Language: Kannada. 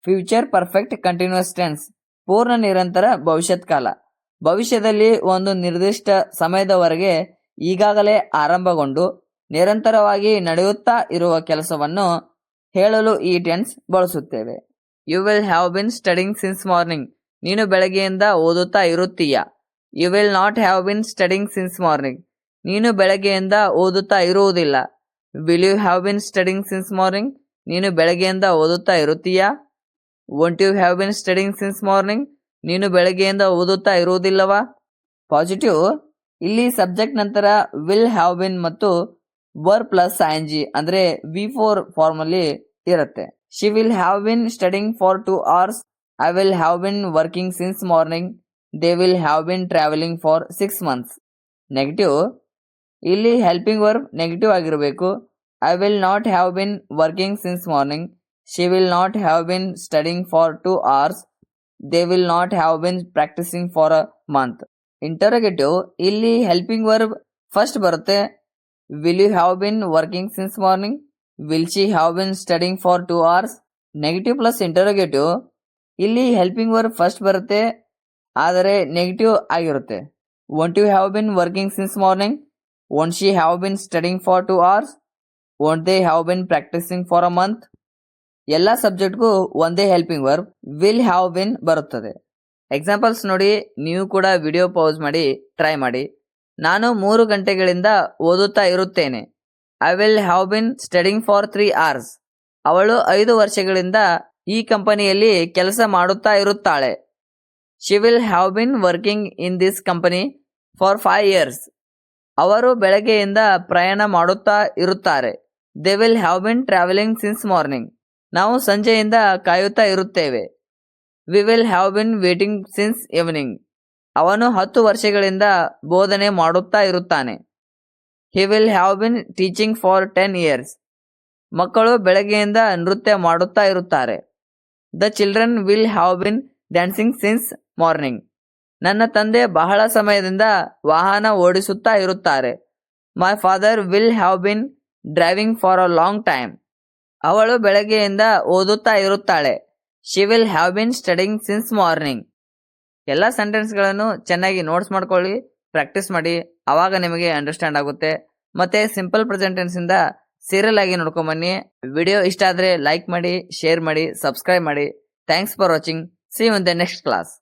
ಫ್ಯೂಚರ್ ಪರ್ಫೆಕ್ಟ್ ಕಂಟಿನ್ಯೂಸ್ ಟೆನ್ಸ್ ಪೂರ್ಣ ನಿರಂತರ ಭವಿಷ್ಯತ್ ಕಾಲ. ಭವಿಷ್ಯದಲ್ಲಿ ಒಂದು ನಿರ್ದಿಷ್ಟ ಸಮಯದವರೆಗೆ ಈಗಾಗಲೇ ಆರಂಭಗೊಂಡು ನಿರಂತರವಾಗಿ ನಡೆಯುತ್ತಾ ಇರುವ ಕೆಲಸವನ್ನು ಹೇಳಲು ಈ ಟೆನ್ಸ್ ಬಳಸುತ್ತೇವೆ. You will have been studying since morning. ನೀನು ಬೆಳಗ್ಗೆಯಿಂದ ಓದುತ್ತಾ ಇರುತ್ತೀಯ. You will not have been studying since morning. ನೀನು ಬೆಳಗ್ಗೆಯಿಂದ ಓದುತ್ತಾ ಇರುವುದಿಲ್ಲ. Will you have been studying since morning. ನೀನು ಬೆಳಗ್ಗೆಯಿಂದ ಓದುತ್ತಾ ಇರುತ್ತೀಯಾ. Won't you have been studying since morning. ನೀನು ಬೆಳಗ್ಗೆಯಿಂದ ಓದುತ್ತಾ ಇರುವುದಿಲ್ಲವಾ. ಪಾಸಿಟಿವ್, ಇಲ್ಲಿ ಸಬ್ಜೆಕ್ಟ್ ನಂತರ ವಿಲ್ ಹ್ಯಾವ್ ಬಿನ್ ಮತ್ತು ವರ್ ಪ್ಲಸ್ ING ಅಂದ್ರೆ V4 ಫಾರ್ಮ್ ಅಲ್ಲಿ ಇರುತ್ತೆ. She will have been studying for 2 hours. I will have been working since morning. They will have been travelling for 6 months. Negative, ಇಲ್ಲಿ ಹೆಲ್ಪಿಂಗ್ ವರ್ಬ್ ನೆಗೆಟಿವ್ ಆಗಿರಬೇಕು. I will not have been working since morning. She will not have been studying for 2 hours. They will not have been practising for a month. Interrogative, ಇಲ್ಲಿ ಹೆಲ್ಪಿಂಗ್ ವರ್ಬ್ ಫಸ್ಟ್ ಬರುತ್ತೆ. Will you have been working since morning. Will she have been studying for 2 hours. Negative plus interrogative, ಇಲ್ಲಿ ಹೆಲ್ಪಿಂಗ್ ವರ್ಬ್ ಫಸ್ಟ್ ಬರುತ್ತೆ ಆದರೆ ನೆಗೆಟಿವ್ ಆಗಿರುತ್ತೆ. Won't you have been working since morning. Won't she have been studying for 2 hours. Won't they have been practising for a month. ಎಲ್ಲ ಸಬ್ಜೆಕ್ಟ್ಗೂ ಒಂದೇ helping verb will have been ಬರುತ್ತದೆ. ಎಕ್ಸಾಂಪಲ್ಸ್ ನೋಡಿ, ನೀವು ಕೂಡ ವಿಡಿಯೋ ಪೌಸ್ ಮಾಡಿ ಟ್ರೈ ಮಾಡಿ. ನಾನು 3 ಗಂಟೆಗಳಿಂದ ಓದುತ್ತಾ ಇರುತ್ತೇನೆ. I will have been studying for 3 hours. ಅವಳು 5 ವರ್ಷಗಳಿಂದ ಈ ಕಂಪನಿಯಲ್ಲಿ ಕೆಲಸ ಮಾಡುತ್ತಾ ಇರುತ್ತಾಳೆ. She will have been working in this company for 5 years. ಅವರು ಬೆಳಗ್ಗೆಯಿಂದ ಪ್ರಯಾಣ ಮಾಡುತ್ತಾ ಇರುತ್ತಾರೆ. They will have been travelling since morning. ನಾವು ಸಂಜೆಯಿಂದ ಕಾಯುತ್ತಾ ಇರುತ್ತೇವೆ. We will have been waiting since evening. ಅವನು 10 ವರ್ಷಗಳಿಂದ ಬೋಧನೆ ಮಾಡುತ್ತಾ ಇರುತ್ತಾನೆ. He will have been teaching for 10 years. ಮಕ್ಕಳು ಬೆಳಗ್ಗೆಯಿಂದ ನೃತ್ಯ ಮಾಡುತ್ತಾ ಇರುತ್ತಾರೆ. The children will have been dancing since morning. ನನ್ನ ತಂದೆ ಬಹಳ ಸಮಯದಿಂದ ವಾಹನ ಓಡಿಸುತ್ತಾ ಇರುತ್ತಾರೆ. My father will have been driving for a long time. ಅವಳು ಬೆಳಗ್ಗೆಯಿಂದ ಓದುತ್ತಾ ಇರುತ್ತಾಳೆ. She will have been studying since morning. ಎಲ್ಲ ಸೆಂಟೆನ್ಸ್ಗಳನ್ನು ಚೆನ್ನಾಗಿ ನೋಟ್ಸ್ ಮಾಡ್ಕೊಳ್ಳಿ, ಪ್ರಾಕ್ಟೀಸ್ ಮಾಡಿ. ಆವಾಗ ನಿಮಗೆ ಅಂಡರ್ಸ್ಟ್ಯಾಂಡ್ ಆಗುತ್ತೆ. ಮತ್ತೆ ಸಿಂಪಲ್ ಪ್ರೆಸೆಂಟ್ ಟೆನ್ಸ್ ಇಂದ ಸೀರಿಯಲ್ ಆಗಿ ನೋಡ್ಕೊಂಬನ್ನಿ. ವಿಡಿಯೋ ಇಷ್ಟ ಆದರೆ ಲೈಕ್ ಮಾಡಿ, ಶೇರ್ ಮಾಡಿ, ಸಬ್ಸ್ಕ್ರೈಬ್ ಮಾಡಿ. Thanks for watching. See you in the next class.